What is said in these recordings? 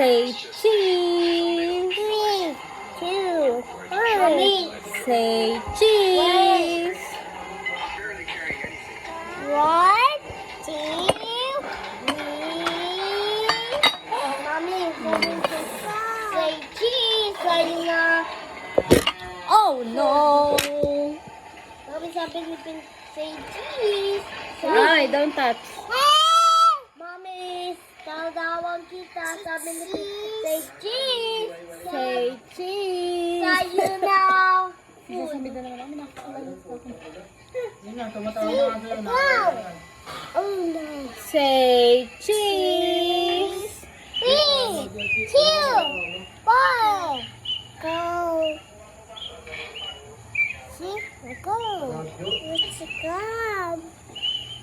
Say cheese. 3, 2, 1. Say cheese. 1, 2, 3. Mommy, say cheese. Sabi na. Oh no. Mommy, sabi ni Pin, say cheese. Ay, don't touch. Mommy, tawag kita. Sabi ni Pin, say cheese. Say cheese. Sayo now. Sasabi na naman Wow. Oh no. Say cheese. 3, 2, 1. Go. See? Go. Let's go.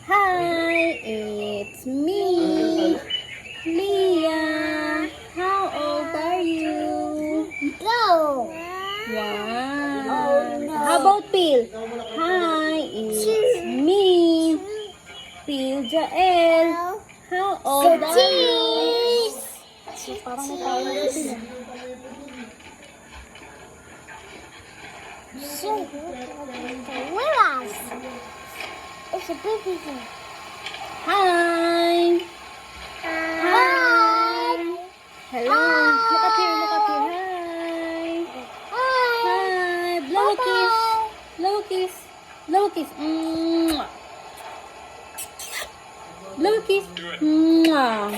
Hi, it's me, Leah. How old are you? Go. Wow. Oh, no. How about Phil? Hi, it's me, Phil Jael. How old are you? Parang may tawag na sila. Whereas it's a baby thing. Hi. Hi. Hello. Look up here. Look up here. Hi. Hi. Blow a kiss. Blow a kiss. Blow a kiss. Mwah. Blow a kiss. Mwah.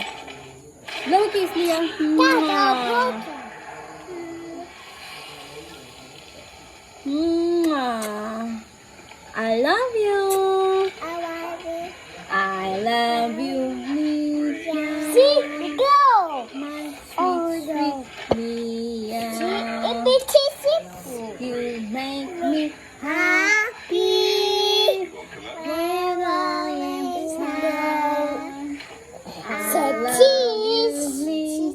Blow a kiss, Leah. Mwah. Mwah. I love you. I love it. I love you, Leah. See, go. My Oh, sweet, no. sweet Leah. It be kissing. You make me Happy. when I am sad. So I love cheese. you, Leah.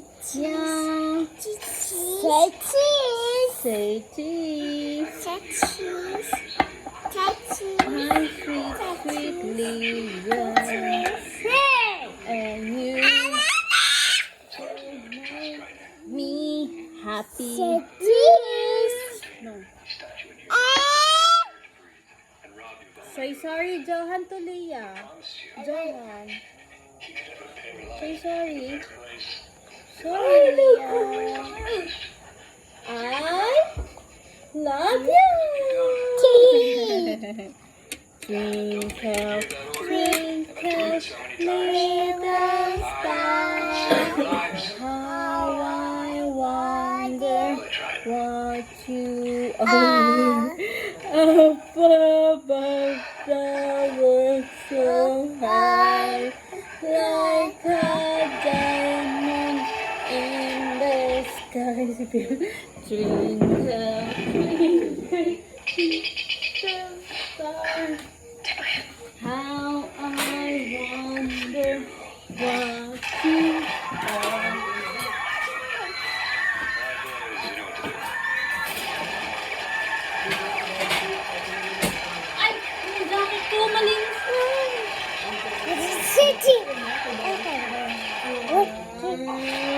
Say cheese. Say cheese. Say cheese. Say cheese. My sweet, sweet Leah. And you make me happy. Say cheese. No. Say sorry, Johan to Leah. Johan. Say sorry. Sorry, Leah. I love you. Twinkle, twinkle, little star. How I wonder what you are. Up above the world so high, like a diamond in the sky. Twinkle, twinkle, little star. How I wonder what you are. Ay, yung jacket ko, malinis na. City. Okay.